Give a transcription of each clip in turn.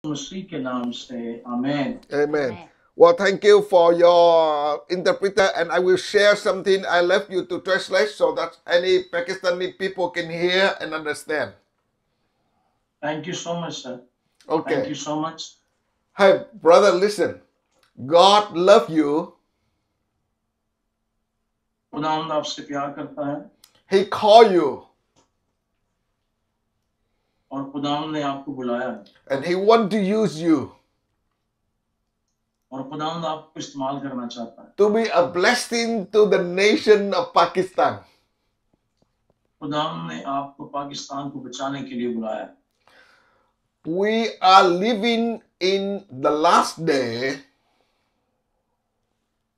मसीह के नाम से आमेन। Amen. Well, thank you for your interpreter, and I will share something I left you to translate so that any Pakistani people can hear and understand. Thank you so much, sir. Thank Okay. you so much. Hey, brother, listen. God love you. खुदावंद आपसे प्यार करता है He called you, और खुदावंद ने आपको बुलाया है and He want to use you और खुदावंद आपको इस्तेमाल करना चाहता है। to be a blessing to the nation of Pakistan. खुदावंद ने आपको पाकिस्तान को बचाने के लिए बुलाया है। We are living in the last day.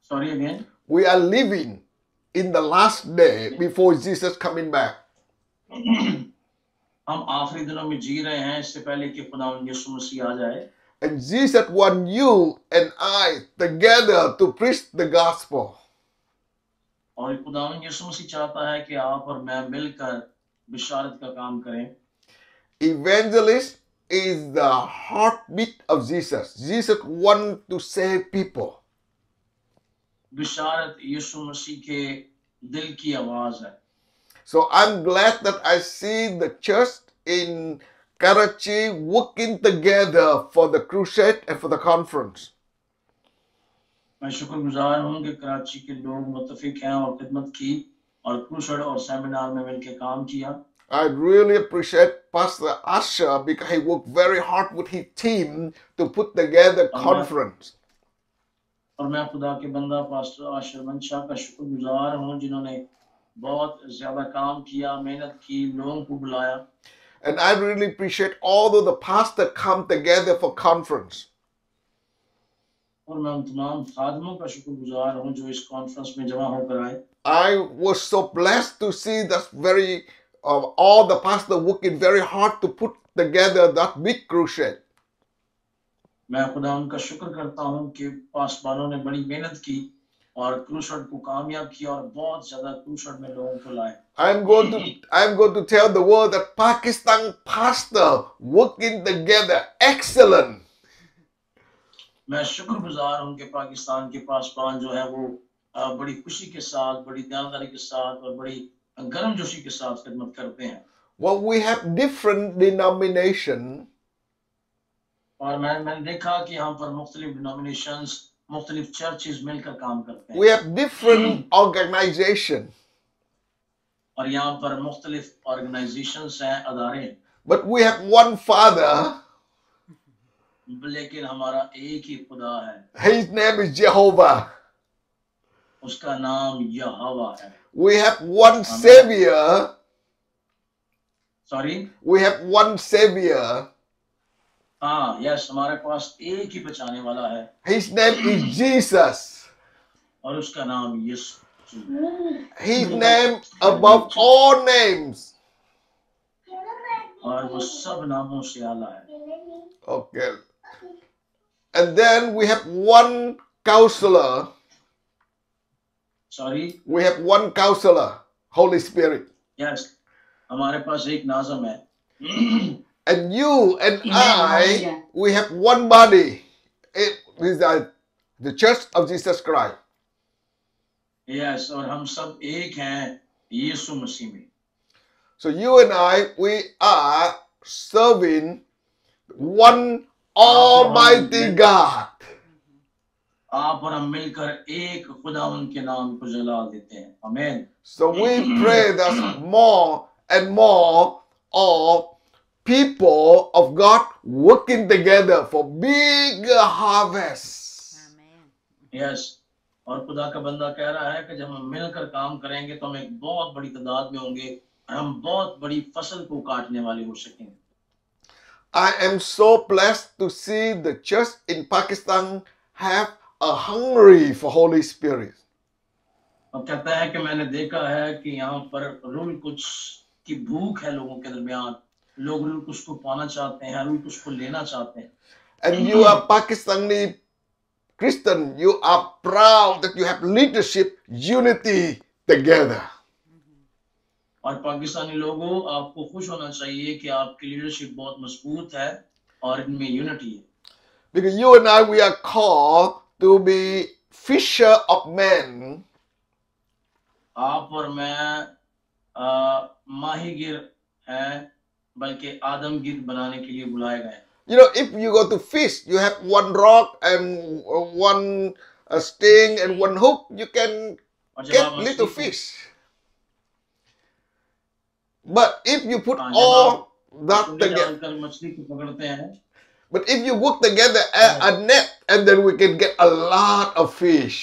Sorry again. We are living in the last day before Jesus coming back. हम आखिरी दिनों में जी रहे हैं इससे पहले कि खुदावंद यीशु मसीह आ जाए And Jesus wants you and I together to preach the gospel. और खुदावंद यीशु मसीह चाहता है कि आप और मैं मिलकर बिशारत का काम करें। Evangelist is the heartbeat of Jesus. Jesus wants to save people. बिशारत यीशु मसीह के दिल की आवाज है। So I'm glad that I see the church in Karachi working together for the crusade and for the conference. मैं शुक्रगुजार हूं कि कराची के लोग मुत्तफिक हैं और खिदमत की और क्रूसेड और सेमिनार में मिलकर काम किया। I really appreciate Pastor Asher because he worked very hard with his team to put together conference. और मैं खुदा के बंदा पास्टर आशर मंशा का शुक्रगुजार हूं जिन्होंने बहुत ज्यादा काम किया, मेहनत की, लोगों को बुलाया। And I really appreciate all of the pastors come together for conference. और मैं उन तमाम खादमों का शुक्रगुजार हूं जो इस कॉन्फ्रेंस में जमा होकर आए। I was so blessed to see that all the pastors working very hard to put together that big crusade. मैं खुदा उनका शुक्र करता हूं कि पासवानों ने बड़ी मेहनत की और क्रूसेड को कामयाब किया और बहुत ज्यादा क्रूसेड में लोगों को लाए। I'm going to tell the world that Pakistan pastor working together excellent. मैं शुक्रगुजार हूं कि पाकिस्तान के पासवान जो है वो बड़ी खुशी के साथ, बड़ी दयालुताई के साथ और बड़ी गर्मजोशी के साथ खिदमत करते हैं। Well, we have different denomination. और मैंने देखा कि यहाँ पर मुख्तलिफ डिनोमिनेशंस, मुख्तलिफ चर्चेस मिलकर काम करते हैं। We have different organization. और यहाँ पर मुख्तलिफ ऑर्गेनाइजेशंस हैं, अदारे हैं। But we have one Father. लेकिन हमारा एक ही खुदा है। His name is Jehovah. उसका नाम यहोवा है। We have one Savior. Sorry? We have one Savior. हाँ, यस, हमारे पास एक ही बचाने वाला है। His name is Jesus. और उसका नाम यीशु। His name above all names. और वो सब नामों से आला है। Okay. And then we have one counselor. Sorry? We have one counselor, Holy Spirit. Yes, हमारे पास एक नाज़म है। And you and I, we have one body. It is the Church of Jesus Christ. Yes, और हम सब एक हैं यीशु मसीह में। So you and I, we are serving one Almighty God. आप और हम मिलकर एक खुदावंद के नाम को जला देते हैं। आमीन। So we pray that more and more of people of God working together for big harvest. Yes, और खुदा का बंदा कह रहा है कि जब हम मिलकर काम करेंगे तो हम एक बहुत बड़ी तादाद में होंगे और हम बहुत बड़ी फसल को काटने वाले हो सकेंगे। I am so blessed to see the church in Pakistan have a hungry for Holy Spirit. अब कहता है कि मैंने देखा है कि यहाँ पर रूह कुछ की भूख है लोगों के दरमियान, लोग रूह कुछ को पाना चाहते हैं, रूह कुछ को लेना चाहते हैं। And you are Pakistani Christian, you are proud that you have leadership unity together. और पाकिस्तानी लोगों, आपको खुश होना चाहिए कि आपकी लीडरशिप बहुत मजबूत है और इनमें यूनिटी है। Because you and I, we are called to be fisher of men. आप और मैं माहीगिर हैं, बल्कि आदमगिर बनाने के लिए बुलाए गए हैं। You know, if you go to fish, you have one rock and one sting and one hook. You can और जब get आप little मछली को fish. But if you put जब आप all that कुंडे together, डालकर मछली को पकड़ते हैं, but if you work together a net, and then we can get a lot of fish.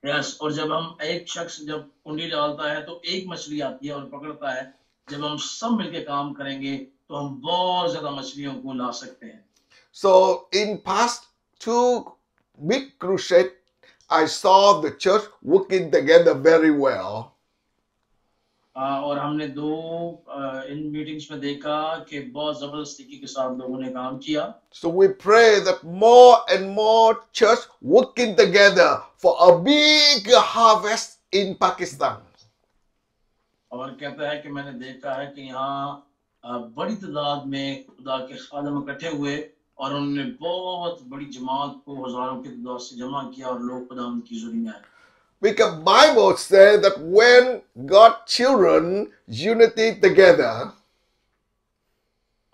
Yes, और जब हम एक शख्स जब कुंडी डालता है तो एक मछली आती है और पकड़ता है। जब हम सब मिलके काम करेंगे तो हम बहुत ज्यादा मछलियों को ला सकते हैं। So in past 2 big crusades, I saw the church working together very well. और हमने इन मीटिंग्स में देखा कि बहुत जबरदस्ती के साथ लोगों ने काम किया। So we pray that more and more church working together for a big harvest in Pakistan. और कहता है कि मैंने देखा है कि यहाँ बड़ी तादाद में खुदा के खादम इकट्ठे हुए और उन्होंने बहुत बड़ी जमात को हजारों की तादाद से जमा किया और लोग खुदा उनकी जुड़ी में आए। Because Bible says that when God's children unity together,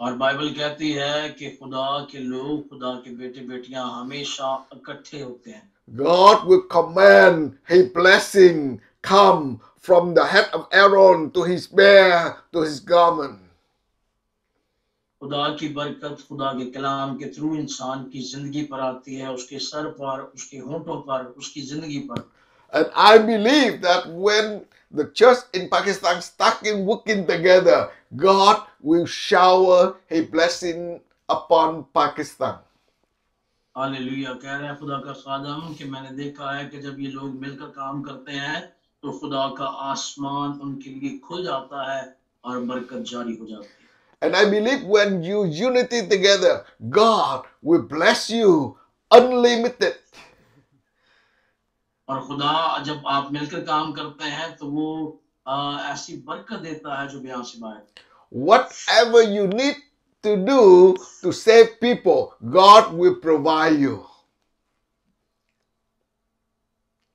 और बाइबल कहती है कि खुदा के लोग, खुदा के बेटे बेटियां हमेशा इकट्ठे होते हैं। God will command His blessing come from the head of Aaron to his bear to his garment. खुदा की बरकत खुदा के कलाम के थ्रू इंसान की जिंदगी पर आती है, उसके सर पर, उसके होंठों पर, उसकी जिंदगी पर। And I believe that when the church in Pakistan starting working together, God will shower His blessing upon Pakistan. Hallelujah. कह रहे हैं खुदा का खादम कि मैंने देखा है कि जब ये लोग मिलकर काम करते हैं तो खुदा का आसमान उनके लिए खुल जाता है और बरकत जारी हो जाती है। And I believe when you unity together, God will bless you unlimited. और खुदा जब आप मिलकर काम करते हैं तो वो ऐसी बरकत देता है जो बयां से बाहर। Whatever you need to do to save people, God will provide you.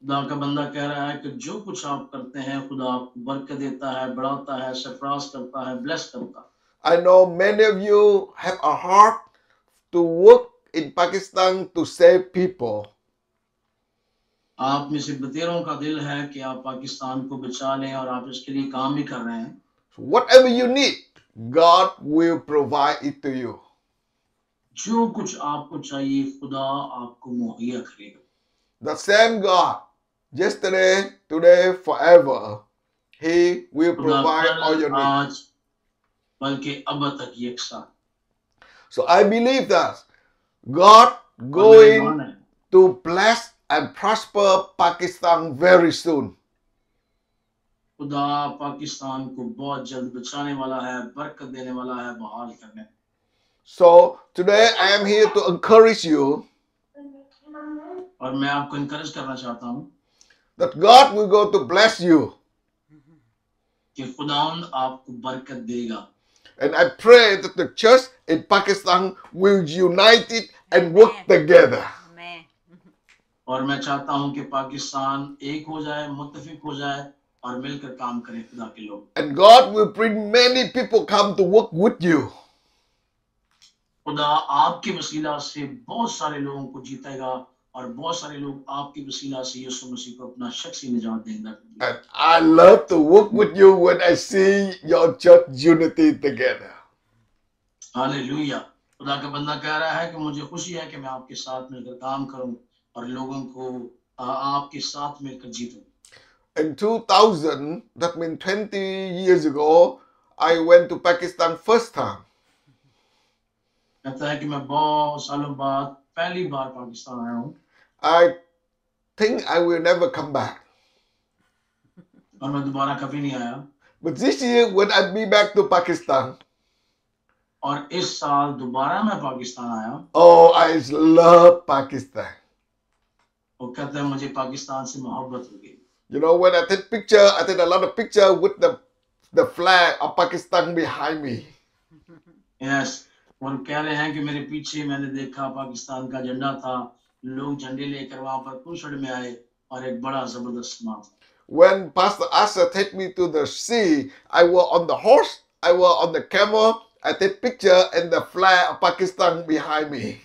खुदा का बंदा कह रहा है कि जो कुछ आप करते हैं खुदा आपको बरकत देता है, बढ़ाता है, सरफराज करता है, ब्लेस करता है। I know many of you have a heart to work in Pakistan to save people. आप में से बतेरों का दिल है कि आप पाकिस्तान को बचा लें और आप इसके लिए काम भी कर रहे हैं। So whatever you need, God will provide it to you. जो कुछ आपको चाहिए खुदा आपको मुहैया करेगा। The same God, yesterday, today, forever, He will खुदा provide all कल, your needs. आज, बल्कि अब तक यकसा। So I believe that God और मेरा going ईमान है to bless and prosper Pakistan very soon. खुदा पाकिस्तान को बहुत जल्द बचाने वाला है, बरकत देने वाला है, बहाल करने। So today I am here to encourage you और मैं आपको इनकरेज करना चाहता हूँ that God will go to bless you. कि खुदावंद आपको बरकत देगा। And I pray that the church in Pakistan will unite it and work together. Amen. और मैं चाहता हूँ कि पाकिस्तान एक हो जाए, मुत्तफिक हो जाए और मिलकर काम करें खुदा के लोग। And God will bring many people come to work with you. खुदा आपके वसीला से बहुत सारे लोगों को जीतेगा और बहुत सारे लोग आपके वसीला से यीशु मसीह को अपना शख्सी निजात देंगे। And I love to work with you when I see your church unity together. Hallelujah. खुदा का बंदा कह रहा है कि मुझे खुशी है कि मैं आपके साथ मिलकर काम करूं और लोगों को आपके साथ मिलकर जीतूं। In 2000, that means 20 years ago, I went to Pakistan first time. कहता है कि मैं बहुत सालों बाद पहली बार पाकिस्तान आया हूं I think I will never come back. और मैं दोबारा कभी नहीं आया। But this year, when I be back to Pakistan, और इस साल दोबारा मैं पाकिस्तान आया। oh, I love Pakistan. वो कहता है मुझे पाकिस्तान से मोहब्बत हो गई। You know, when I take picture, I take a lot of picture with the flag of Pakistan behind me. Yes, और कह रहे हैं कि मेरे पीछे मैंने देखा पाकिस्तान का झंडा था, लोग झंडे लेकर वहां पर कुशड़ में आए और एक बड़ा जबरदस्त समारोह था। When Pastor Asa take me to the sea, I was on the horse, I was on the camel, I take picture and the flag of Pakistan behind me.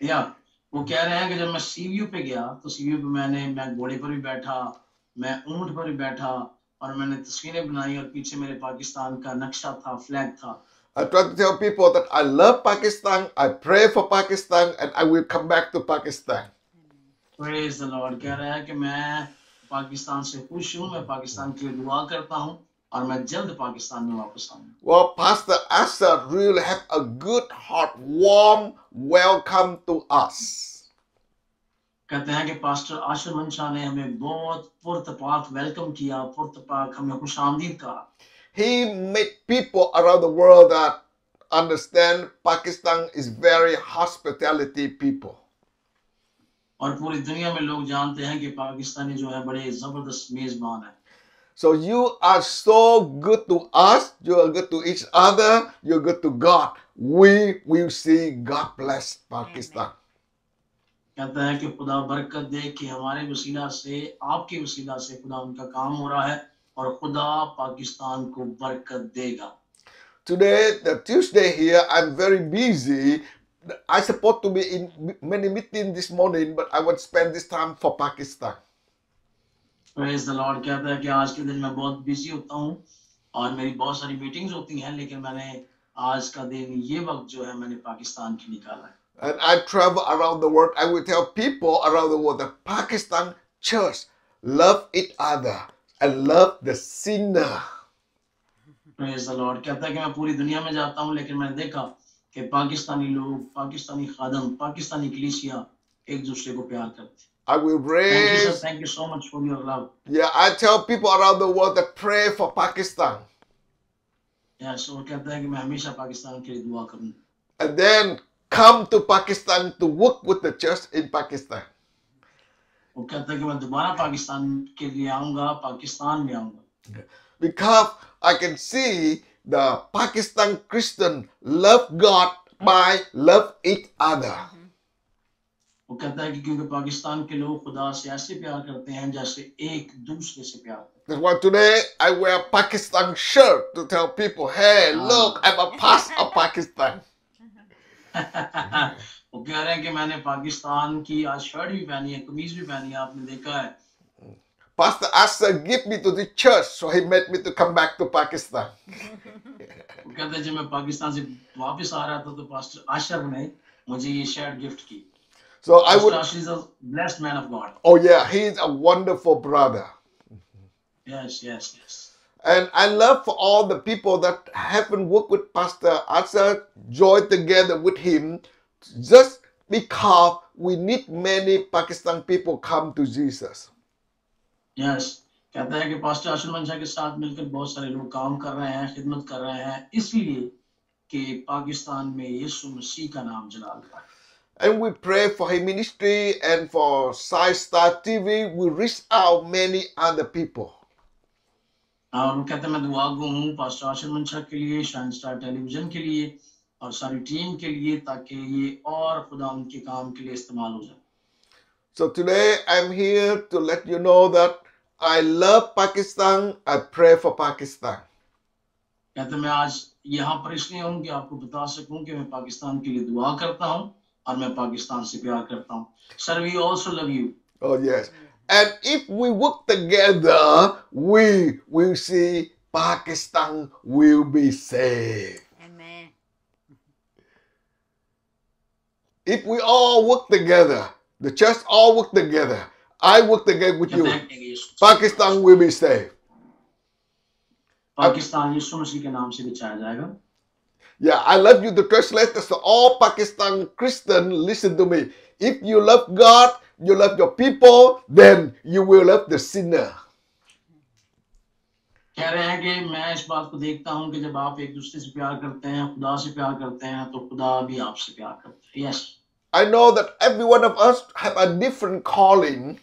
या वो कह रहे हैं कि जब मैं सीवीयू पे गया तो सीवीयू पे मैं घोड़े पर भी बैठा, मैं ऊंट पर भी बैठा और मैंने तस्वीरें बनाई और पीछे मेरे पाकिस्तान का नक्शा था, फ्लैग था। I try to tell people that I love Pakistan, I pray for Pakistan, and I will come back to Pakistan. Praise the Lord. कह रहा है कि मैं पाकिस्तान से खुश हूं, मैं पाकिस्तान के लिए दुआ करता हूं और मैं जल्द पाकिस्तान में वापस आऊंगा। Well, Pastor Asa really have a good heart, warm welcome to us. कहते हैं कि पास्टर आशर मंशा ने हमें बहुत पुरतपाक वेलकम किया, पुरतपाक हमें खुशामदीद कहा। He made people around the world that understand Pakistan is very hospitality people. और पूरी दुनिया में लोग जानते हैं कि पाकिस्तानी जो है बड़े जबरदस्त मेजबान है। So you are so good to us, you are good to each other, you're good to God. We will see God bless Pakistan. कहता है कि खुदा बरकत दे कि हमारे वसीला से, आपके वसीला से खुदा उनका काम हो रहा है और खुदा पाकिस्तान को बरकत देगा। Today, the Tuesday here, I'm very busy. I supposed to be in many meetings this morning, but I want to spend this time for Pakistan. Praise the Lord. कहता है कि आज के दिन मैं बहुत बिजी होता हूँ और मेरी बहुत सारी मीटिंग्स होती हैं, लेकिन मैंने आज का दिन, ये वक्त जो है मैंने पाकिस्तान के निकाला है। And I travel around the world. I will tell people around the world that Pakistan church love each other and love the sinner. Praise the Lord. कहता है कि मैं पूरी दुनिया में जाता हूँ, लेकिन मैंने देखा कि पाकिस्तानी लोग, पाकिस्तानी खादम, पाकिस्तानी कलीसिया एक दूसरे को प्यार करते हैं। I will Thank you, sir. raise. Thank you so much for your love. Yeah, I tell people around the world that pray for Pakistan. Yes, और कहता है कि मैं हमेशा पाकिस्तान के लिए दुआ करूँ। And then come to Pakistan to work with the church in Pakistan. वो कहता है कि मैं दोबारा पाकिस्तान के लिए आऊँगा, पाकिस्तान में आऊँगा। Because I can see the Pakistan Christian love God by love each other. वो कहता है कि क्योंकि पाकिस्तान के लोग खुदा से ऐसे प्यार करते हैं जैसे एक दूसरे से प्यार करते That's why today I wear Pakistan shirt to tell people, hey, look, I'm a part of Pakistan. हैं। वो कह रहे हैं कि मैंने पाकिस्तान की आज शर्ट भी पहनी है, कमीज भी पहनी है, आपने देखा है। Pastor Asa gave me to the church, so he made me to come back to Pakistan. वो कहते हैं जब मैं पाकिस्तान से वापस आ रहा था तो पास्टर आशर ने मुझे ये शर्ट गिफ्ट की। So I Pastor would, Asher is a blessed man of God. oh yeah, he's a wonderful brother. Yes, yes, yes. And I love for all the people that haven't worked with Pastor Asa, join together with him, just because we need many Pakistan people come to Jesus. Yes. कहता है कि pastor Ashar मंशा के साथ मिलकर बहुत सारे लोग काम कर रहे हैं, खिदमत कर रहे हैं, इसलिए कि पाकिस्तान में यीशु मसीह का नाम जलाल रहा है। And we pray for his ministry and for Side Star TV. We reach out many other people. और वो कहते हैं मैं दुआ गो हूँ पास्टर आशर मंशा के लिए, शाइन स्टार टेलीविजन के लिए और सारी टीम के लिए, ताकि ये और खुदा उनके काम के लिए इस्तेमाल हो जाए। So today I'm here to let you know that I love Pakistan. I pray for Pakistan. कहते मैं आज यहाँ पर इसलिए हूँ कि आपको बता सकूं कि मैं पाकिस्तान के लिए दुआ करता हूँ और मैं पाकिस्तान से प्यार करता हूँ। Sir, we also love you. Oh yes. And if we work together, we will see Pakistan will be saved. Amen. If we all work together, the church all work together, I work together with you, कहते हैं कि यीशु- Pakistan will be saved. Pakistan यीशु मसीह के नाम से बचाया जाएगा। Yeah, I love you to translate this to all Pakistan Christian. Listen to me. If you love God, you love your people, then you will love the sinner. कह रहे हैं कि मैं इस बात को देखता हूँ कि जब आप एक दूसरे से प्यार करते हैं, खुदा से प्यार करते हैं, तो खुदा भी आपसे प्यार करता है। Yes. I know that every one of us have a different calling.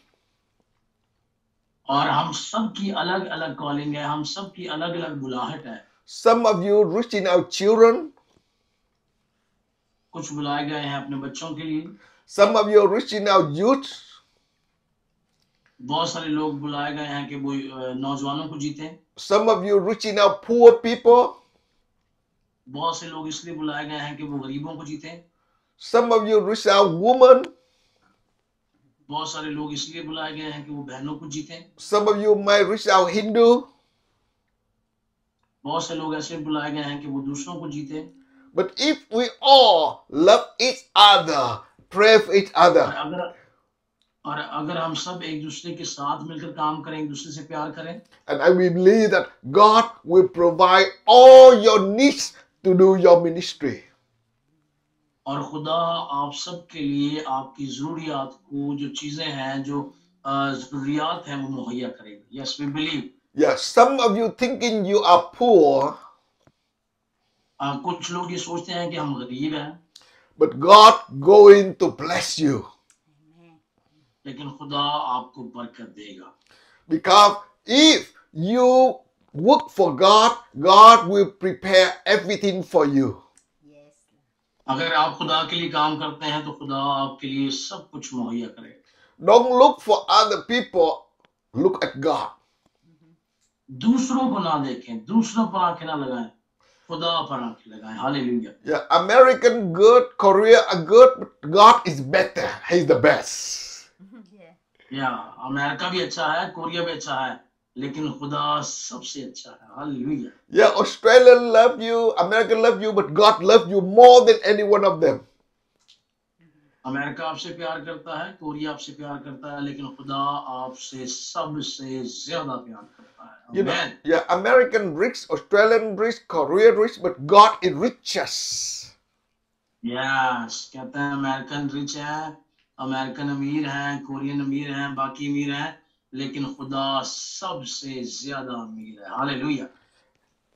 और हम सबकी अलग अलग कॉलिंग है, हम सबकी अलग अलग बुलाहट है। Some of you reaching out children. कुछ बुलाए गए हैं अपने बच्चों के लिए, Some of you are reaching out youth. बहुत सारे लोग बुलाए गए हैं कि वो नौजवानों को जीतें, Some of you are reaching out poor people. बहुत से लोग इसलिए बुलाए गए हैं कि वो गरीबों को जीतें, Some of you reach out women. बहुत सारे लोग इसलिए बुलाए गए हैं कि वो बहनों को जीतें, Some of you might reach out Hindu. बहुत से लोग ऐसे बुलाए गए हैं कि वो दूसरों को जीतें। But if we all love each other, pray for each और other, अगर हम सब एक दूसरे के साथ मिलकर काम करें, एक दूसरे से प्यार करें, and I will believe that God will provide all your needs to do your ministry. और खुदा आप सब के लिए आपकी जरूरियात को, जो चीजें हैं, जो जरूरियात हैं, वो मुहैया करेगा। Yes, we believe. Yeah, some of you thinking you are poor, कुछ लोग ये सोचते हैं कि हम गरीब हैं, but God going to bless you. लेकिन खुदा आपको बरकत देगा। Because if you work for God, God will prepare everything for you. अगर आप खुदा के लिए काम करते हैं तो खुदा आपके लिए सब कुछ मुहैया करेगा। Don't look for other people, look at God. दूसरों को ना देखें, दूसरों पर आंखें ना लगाएं, खुदा पर आंखें लगाएं। Hallelujah. Yeah, American good, Korea are good, but God is better. He's the best. या अमेरिका भी अच्छा है, कोरिया भी अच्छा है, लेकिन खुदा सबसे अच्छा है। Hallelujah. Yeah, Australia love you, America love you, but God love you more than any one of them. America आपसे प्यार करता है, कोरिया आपसे प्यार करता है, लेकिन खुदा आपसे सबसे ज्यादा प्यार करता है। You know, आमीन। yeah, American rich, Australian rich, Korea rich, but God is richest. Yes, कहते हैं अमेरिकन रिच है, अमेरिकन अमीर हैं, कोरियन अमीर हैं, बाकी अमीर हैं, लेकिन खुदा सबसे ज्यादा अमीर है। Hallelujah.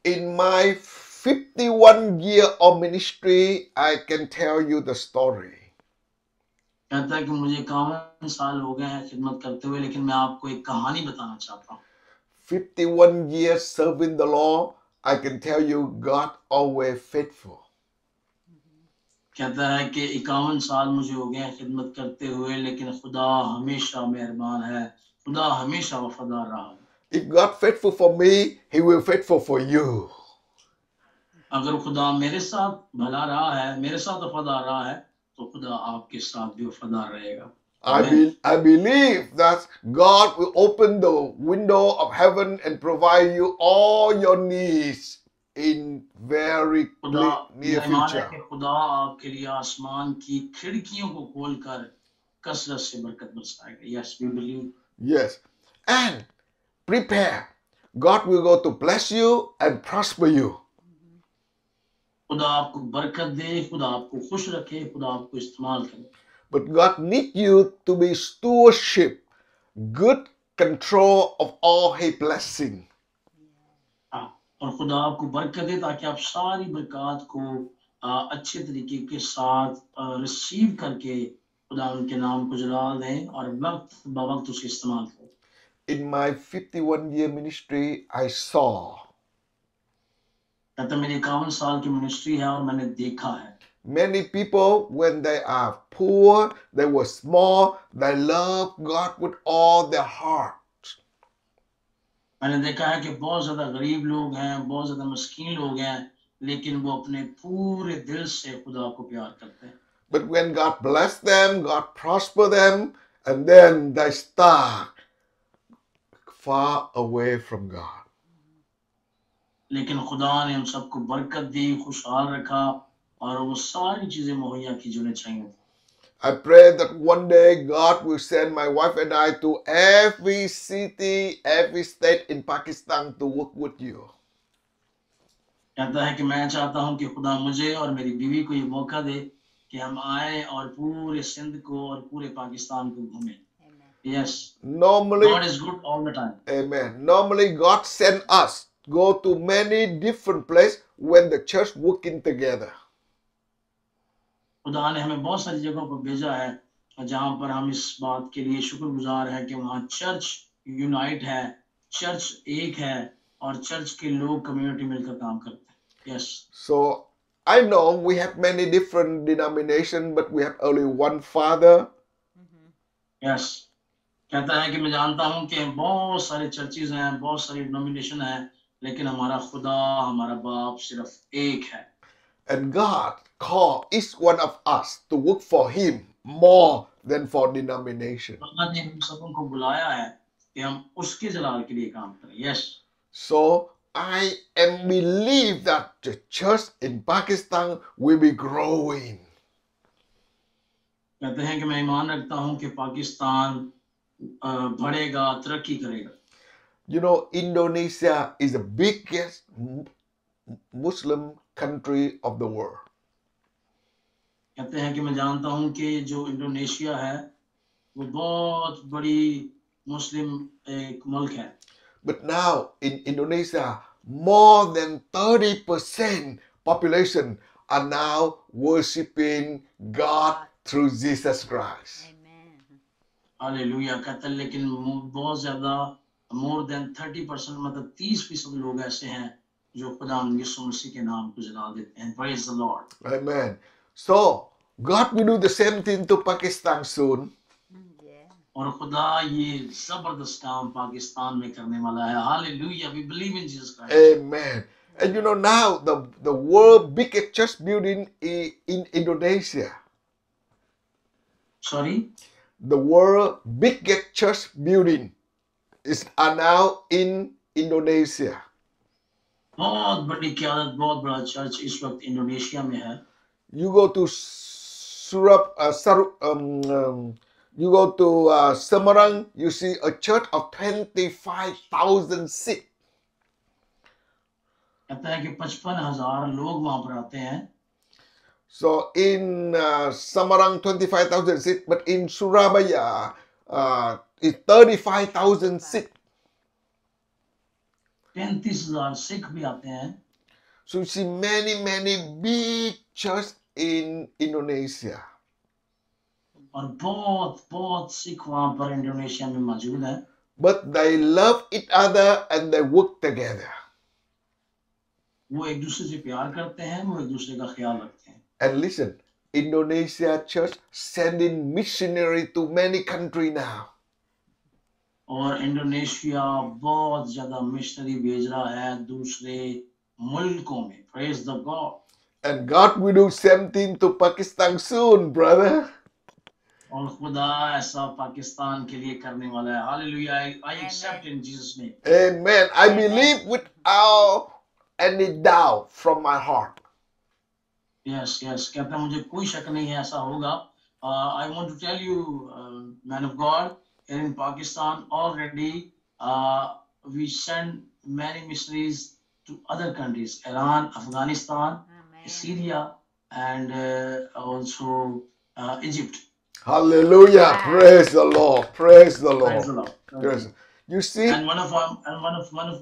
In my 51 year of ministry, I can tell you the story. कहता है कि मुझे 51 साल हो गए हैं खिदमत करते हुए, लेकिन मैं आपको एक कहानी बताना चाहता हूँ। 51 years serving the Lord, I can tell you God always faithful. कहता है कि 51 साल मुझे हो गए हैं खिदमत करते हुए, लेकिन खुदा हमेशा मेहरबान है, खुदा हमेशा वफादार रहा है। If God faithful for me, He will faithful for you. अगर खुदा मेरे साथ भला रहा है, मेरे साथ वफादार रहा है, तो खुदा आपके साथ भी वफादार रहेगा। I believe that God will open the window of heaven and provide you all your needs in very खुदा, near मेरा ईमान है future. कि खुदा आपके लिए आसमान की खिड़कियों को खोलकर कसरत से बरकत बरसाएगा। Yes, we believe. Yes. And prepare. God will go to bless you and prosper you. खुदा आपको बरकत दे, खुदा आपको खुश रखे, खुदा आपको इस्तेमाल करे। But God needs you to be stewardship, good control of all His blessing. और खुदा आपको बरकत दे ताकि आप सारी बरकत को अच्छे तरीके के साथ रिसीव करके खुदा उनके नाम को जलाल दें और वक्त बवक्त उसके इस्तेमाल करें। In my 51 year ministry, I saw कहता मेरी 51 साल की मिनिस्ट्री है और मैंने देखा है many people, when they are poor, they were small, they love God with all their heart. मैंने देखा है कि बहुत ज्यादा गरीब लोग हैं, बहुत ज्यादा मस्कीन लोग हैं, लेकिन वो अपने पूरे दिल से खुदा को प्यार करते हैं। But when God bless them, God prosper them, and then they start far away from God. लेकिन खुदा ने हम सबको बरकत दी, खुशहाल रखा और वो सारी चीजें मुहैया की जो उन्हें चाहिए थी। I pray that one day God will send my wife and I to every city, every state in Pakistan to work with you. कहता है कि मैं चाहता हूं कि खुदा मुझे और मेरी बीवी को ये मौका दे कि हम आए और पूरे सिंध को और पूरे पाकिस्तान को घूमें। Yes. Normally, God is good all the time. amen. Normally, God send us go to many different places when the church working together. खुदा ने हमें बहुत सारी जगहों पर भेजा है जहां पर हम इस बात के लिए शुक्रगुजार हैं कि वहां चर्च यूनाइट है, चर्च एक है और चर्च के लोग कम्युनिटी मिलकर काम करते हैं। Yes. So I know we have many different denominations, but we have only one Father. Yes, कहता है कि मैं जानता हूं कि बहुत सारे चर्चेज हैं, बहुत सारी डिनोमिनेशन है, लेकिन हमारा खुदा, हमारा बाप सिर्फ एक है. And God called each one of us to work for Him more than for denomination. खुदा ने हम सबको बुलाया है कि हम उसके जलाल के लिए काम करें. Yes, So I am believe that the church in Pakistan will be growing. कहते हैं कि मैं ईमान रखता हूं कि पाकिस्तान बढ़ेगा, तरक्की करेगा. You know, Indonesia is the biggest Muslim country of the world. कहते हैं कि मैं जानता हूं कि जो इंडोनेशिया है वो बहुत बड़ी मुस्लिम एक मुल्क है. But now in Indonesia, more than 30% population are now worshiping God through Jesus Christ. Hallelujah. कहते हैं लेकिन बहुत ज्यादा more than 30%, मतलब 30% लोग ऐसे हैं जो खुदा यीशु मसीह के नाम को जला देते हैं. Praise the Lord. Amen. So God will do the same thing to Pakistan soon. और खुदा ये जबरदस्त काम पाकिस्तान में करने वाला है. Hallelujah. We believe in Jesus Christ. Amen. And you know now the world biggest church building in Indonesia. Sorry. The world biggest church building are now in Indonesia. बहुत बड़ी क़यादत, बहुत बड़ा चर्च इस वक्त इंडोनेशिया में है. You go to you go to Semarang, you see a church of 25,000 seats. कहता है कि 55,000 लोग वहां पर आते हैं. So in Semarang 25,000 seats, but in Surabaya it's 35,000 seats. 35,000 Sikh भी आते हैं. So you see many big churches in Indonesia. और बहुत बहुत सिख वहां पर इंडोनेशिया में मौजूद हैं. But they love each other and they work together. वो एक दूसरे से प्यार करते हैं, वो एक दूसरे का ख्याल रखते हैं. And listen, Indonesia church sending missionary to many countries now. और इंडोनेशिया बहुत ज्यादा मिशनरी भेज रहा है दूसरे मुल्कों में. Praise the God. And God will do same thing to Pakistan soon, brother. और खुदा ऐसा पाकिस्तान के लिए करने वाला है. Hallelujah. I accept in Jesus name. Amen. I believe without any doubt from my heart. Yes, yes. कहता है मुझे कोई शक नहीं है ऐसा होगा. I want to tell you, man of God, here in Pakistan already we send many missionaries to other countries, Iran, Afghanistan, Syria, and also Egypt. Hallelujah. Praise the Lord. Praise the Lord. Praise the Lord. Yes. You see, And one of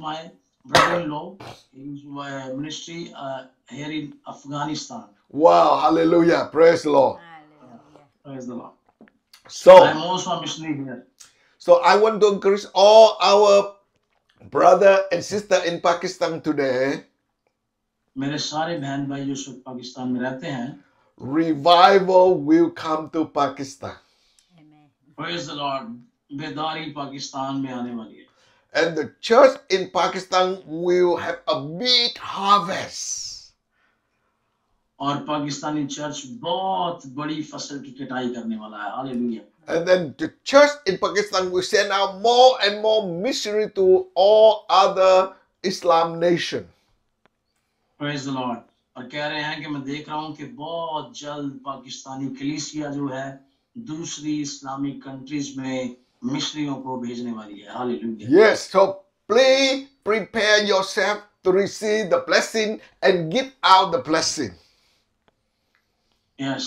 my brother-in-law, his ministry here in Afghanistan. wow, hallelujah. Praise the Lord. Praise the Lord. I So, am also a missionary here. so I want to encourage all our brother and sister in Pakistan today. मेरे सारे बहन भाई जो सब पाकिस्तान में रहते हैं, Revival will come to Pakistan. Praise the Lord. बेदारी Pakistan में आने वाली है. And the church in Pakistan will have a big harvest. और पाकिस्तानी चर्च बहुत बड़ी फसल की कटाई करने वाला है. Hallelujah. And then the church in Pakistan will send out more and more missionary to all other Islam nations. Praise the Lord. और कह रहे हैं कि मैं देख रहा हूं कि बहुत जल्द पाकिस्तानी कलीसिया जो है दूसरी इस्लामिक कंट्रीज में मिशनरियों को भेजने वाली है. Hallelujah. Yes, so please prepare yourself to receive the blessing and give out the blessing. Yes,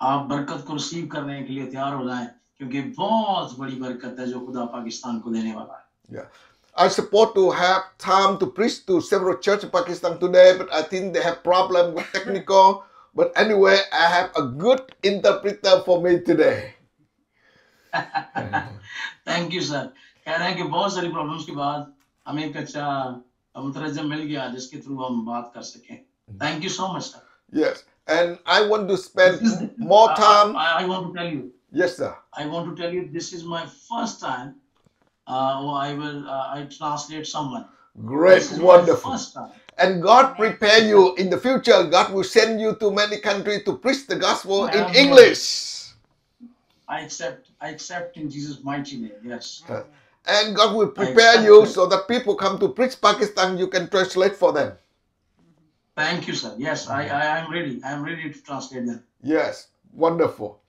आप बरकत को रिसीव करने के लिए तैयार हो जाएं क्योंकि बहुत बड़ी बरकत है जो खुदा पाकिस्तान को देने वाला है. Yeah. I support to have time to preach to several churches in Pakistan today, but I think they have problem with technical. But anyway, I have a good interpreter for me today. Thank you sir. कह रहे हैं कि बहुत सारी problems के बाद हमें एक अच्छा मुतरजम मिल गया जिसके थ्रू हम बात कर सकें. Thank you so much, sir. Yes. And I want to This spend is more time. I want to tell you. Yes, sir. I want to tell you this is my first time. I translate someone. Great, This is my wonderful. first time. And God prepare you in the future. God will send you to many countries to preach the gospel in Amen. English. I accept in Jesus' mighty name. Yes. And God will I prepare accept you it. so that people come to preach Pakistan, you can translate for them. Thank you, sir. Yes, I am ready. I am ready to translate them. Yes, wonderful.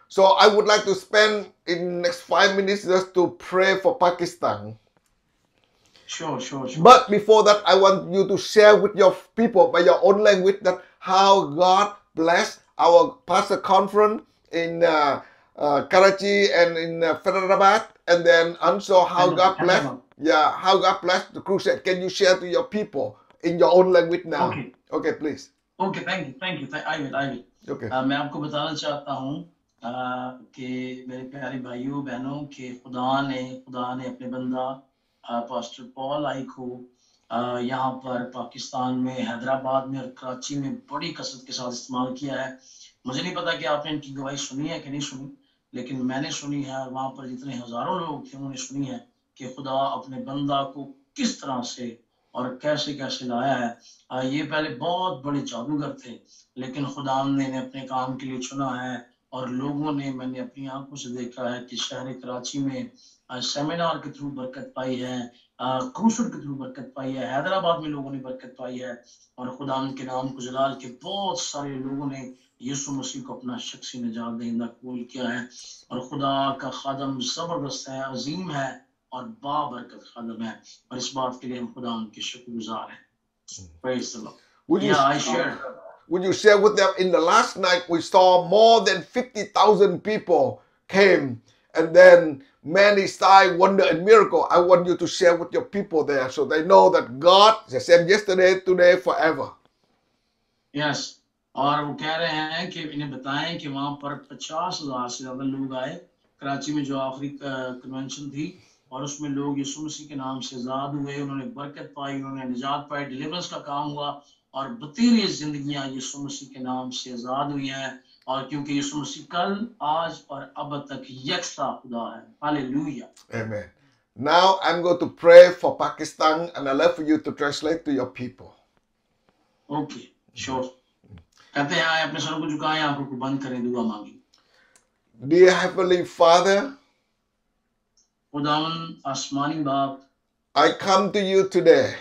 So I would like to spend in next 5 minutes just to pray for Pakistan. Sure. But before that, I want you to share with your people by your own language that how God blessed our pastor conference in Karachi and in Faridabad, and then also how God blessed, how God blessed the crusade. Can you share to your people in your own language now? Okay, please. Okay, thank you. I will. Okay. मैं आपको बताना चाहता हूँ कि मेरे प्यारे भाइयों बहनों कि खुदा ने अपने बंदा पास्टर पॉल आई को यहाँ पर पाकिस्तान में हैदराबाद में और कराची में बड़ी कसरत के साथ इस्तेमाल किया है। मुझे नहीं पता कि आपने इनकी गवाही सुनी है कि नहीं सुनी, लेकिन मैंने सुनी है और वहाँ पर जितने हजारों लोग थे उन्होंने सुनी है कि खुदा अपने बंदा को किस तरह से और कैसे कैसे लाया है। ये पहले बहुत बड़े जादूगर थे, लेकिन खुदा ने अपने काम के लिए चुना है और लोगों ने, मैंने अपनी आंखों से देखा है कि शहर कराची में सेमिनार के थ्रू बरकत पाई है, क्रूसेड के थ्रू बरकत पाई है, हैदराबाद में लोगों ने बरकत पाई है और खुदा के नाम को जलाल के बहुत सारे लोगों ने यीशु मसीह को अपना शख्सी निजात दहिंदा कबूल किया है और खुदा का खादम जबरदस्त है, अजीम है और बाबरकत खादम है और इस बात के लिए हम खुदा के शुक्रगुजार हैं। Praise the Lord. I shared. Would you share with them? In the last night, we saw more than 50,000 people came, and then many signs, wonder, and miracle. I want you to share with your people there so they know that God is the same yesterday, today, forever. Yes. और वो कह रहे हैं कि इन्हें बताएं कि वहां पर 50,000 से ज्यादा लोग आए कराची में जो आखिरी कन्वेंशन थी और उसमें लोग यीशु मसीह के नाम से आजाद हुए, उन्होंने बरकत पाई, उन्होंने निजात पाई, डिलीवरेंस का काम हुआ और बतेरी जिंदगियां यीशु मसीह के नाम से आजाद हुई हैं और क्योंकि यीशु मसीह कल आज और अब तक यकसा खुदा है। Hallelujah. Amen. Now I'm going to pray for Pakistan and I'd love for you to translate to your people. Okay, sure. कहते हैं आए अपने सर को झुकाएं, आंखों को बंद करें, दुआ मांगी। Dear Heavenly Father, खुदावन आसमानी बाप, I come to you today.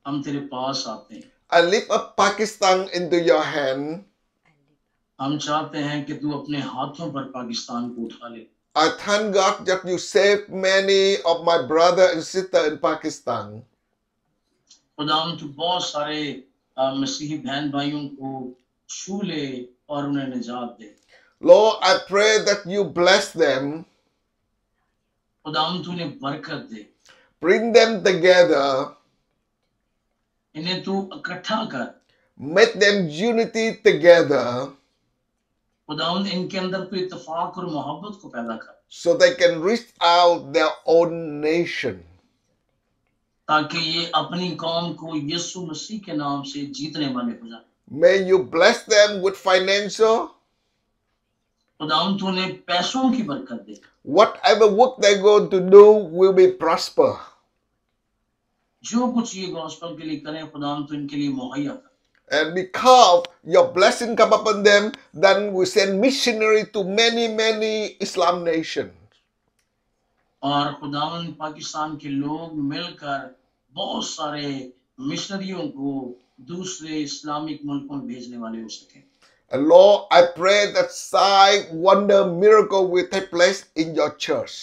हम तेरे पास आते हैं। I lift up Pakistan into your hand. हम चाहते हैं कि तू अपने हाथों पर पाकिस्तान को उठा ले। I thank God that you saved many of my brother and sister in Pakistan. खुदावन तू बहुत सारे मसीही बहन भाइयों को छू ले और उन्हें निजात दे। Lord, I pray that you bless them. खुदावन तू उन्हें बरकत दे। Bring them together. इन्हें तू इकट्ठा कर। Make them unity together. खुदावन इनके अंदर तू इत्तेफाक और मोहब्बत को पैदा कर। So they can reach out their own nation. ताकि ये अपनी कौम को यीशु मसीह के नाम से जीतने वाले हो जाए। May you bless them with financial. खुदावन तू उन्हें पैसों की बरकत दे। Whatever work they're going to do will be prosper. जो कुछ ये गॉस्पेल के लिए करें खुदावन तू इनके लिए मुहैया कर। And because your blessing come upon them, then we send missionary to many Islam nations. और खुदावन पाकिस्तान के लोग मिलकर बहुत सारे मिशनरियों को दूसरे इस्लामिक मुल्कों में भेजने वाले हो सके। And Lord, I pray that sign, wonder, miracle will take place in your church.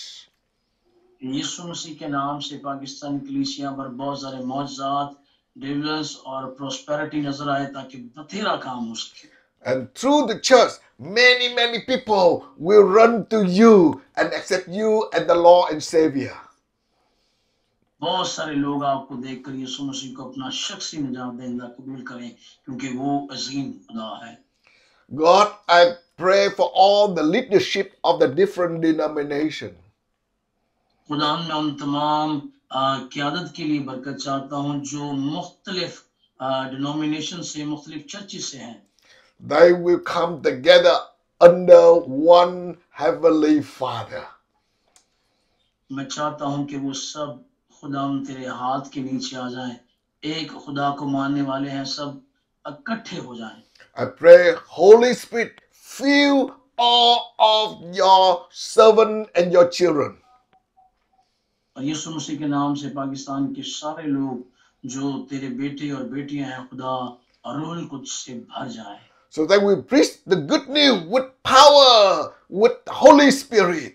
यीशु मसीह के नाम से पाकिस्तान कलीसिया पर बहुत सारे मौजज़ात, डिलीवरेंस और प्रॉस्पेरिटी नजर आए ताकि बतेरा काम हो सके। And through the church, many people will run to you and accept you as the Lord and Savior. बहुत सारे लोग आपको देखकर यीशु मसीह को अपना शख्सी निजात दहिंदा कबूल करें क्योंकि वो अजीम खुदा है। God, I pray for all the leadership of the different denominations. खुदा मैं उन तमाम क़यादत के लिए बरकत चाहता हूँ जो मुख्तलिफ डिनोमिनेशन से, मुख्तलिफ चर्चेस से हैं, they will come together under one heavenly Father. मैं चाहता हूं कि वो सब खुदाम तेरे हाथ के नीचे आ जाएं, एक खुदा को मानने वाले हैं, सब इकट्ठे हो जाएं। I pray, Holy Spirit, fill all of your servants and your children. और यीशु मसीह के नाम से पाकिस्तान के सारे लोग जो तेरे बेटे और बेटियां हैं खुदा, और रूहुल कुद्स से भर जाएं, So that we preach the good news with power, with Holy Spirit.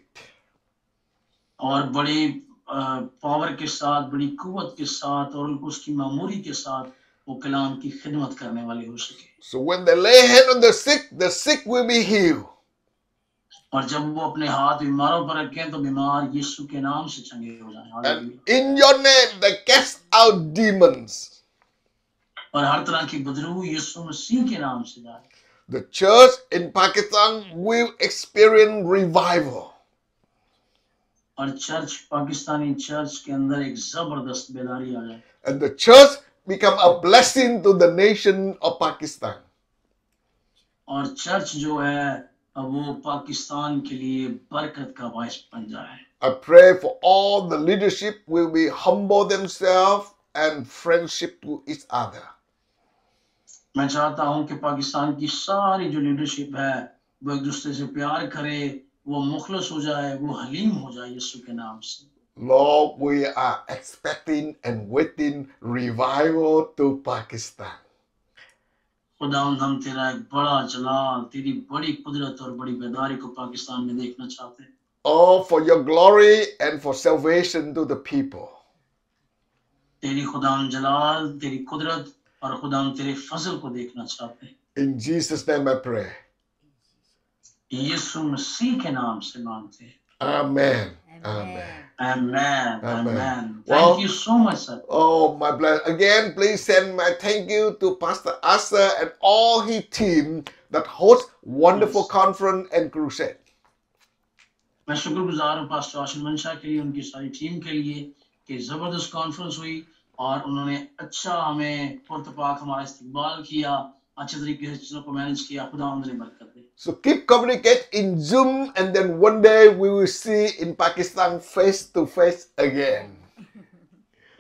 और बड़ी पावर के साथ, बड़ी कुव्वत के साथ और उसकी मामूरी के साथ वो कलाम की खिदमत करने वाली हो सके। So when they lay hand on the sick will be healed. और जब वो अपने हाथ बीमारों पर रखें तो बीमार यीशु के नाम से चंगे हो जाएं। And in your name they cast out demons. और हर तरह की बदबू यीशु मसीह के नाम से जाए। The church in Pakistan will experience revival. और चर्च, पाकिस्तानी चर्च के अंदर एक जबरदस्त बेदारी आ जाए। And the church become a blessing to the nation of Pakistan. और चर्च जो है वो पाकिस्तान के लिए बरकत का बायस बन जाए। I pray for all the leadership will be humble themselves and friendship to each other. मैं चाहता हूं कि पाकिस्तान की सारी जो लीडरशिप है वो एक दूसरे से प्यार करे, वो मुखलस हो जाए, वो हलीम हो जाए यीशु के नाम से। Lord, we are expecting and waiting revival to Pakistan. खुदावंद हम तेरा एक बड़ा जलाल, तेरी बड़ी कुदरत और बड़ी बेदारी को पाकिस्तान में देखना चाहते हैं। All for your glory and for salvation to the people. तेरी खुदावंद जलाल, तेरी कुदरत और खुदावंद तेरे फजल को देखना चाहते हैं। In Jesus' name I pray. यीशु मसीह के नाम से मांगते हैं। Amen. Amen. Amen. Amen. Amen. Well- Thank you so much, sir. Oh, my bless. Again, please send my thank you to Pastor Asa and all his team that host wonderful Yes. conference and crusade. मैं शुक्रगुजार हूँ pastor आशिन मंशा के लिए, उनकी सारी team के लिए कि जबरदस्त कॉन्फ्रेंस हुई और उन्होंने अच्छा हमें पुरतपाक हमारा इस्तकबाल किया, अच्छे तरीके से चीजों को मैनेज किया। खुदा उन्हें बरकत दे। So keep communicate in Zoom and then one day we will see in Pakistan face to face again.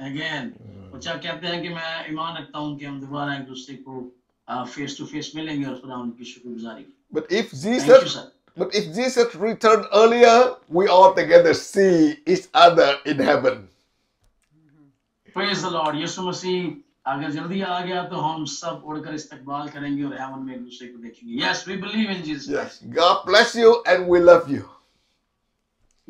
Again, बच्चा कहते हैं कि मैं ईमान रखता हूँ कि हम दोबारा एक दूसरे को फेस टू फेस मिलेंगे और खुदा उनकी शुक्रगुजारी। But if Thank you, Jesus sir. But if Jesus returned earlier, we all together see each other in heaven. Praise the Lord. यीशु मसीह अगर जल्दी आ गया तो हम सब उड़कर इस्तकबाल करेंगे और हेवन में एक दूसरे को देखेंगे। Yes, we believe in Jesus. Yes. God bless you and we love you.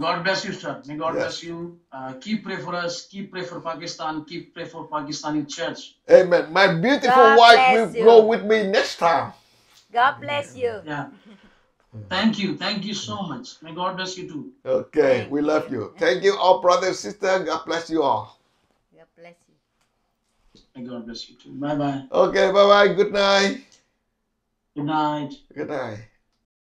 God bless you, sir. May God Yes. bless you. Keep pray for us. Keep pray for Pakistan. Keep pray for Pakistani church. Amen. My beautiful God wife bless will you. go with me next time. God bless you. Yeah. Thank you. Thank you so much. May God bless you too. Okay. Thank We love you. you. Thank you all, brothers and sisters. God bless you all. God bless you. May God bless you too. Bye bye. Okay. Bye bye. Good night. Good night. Good night.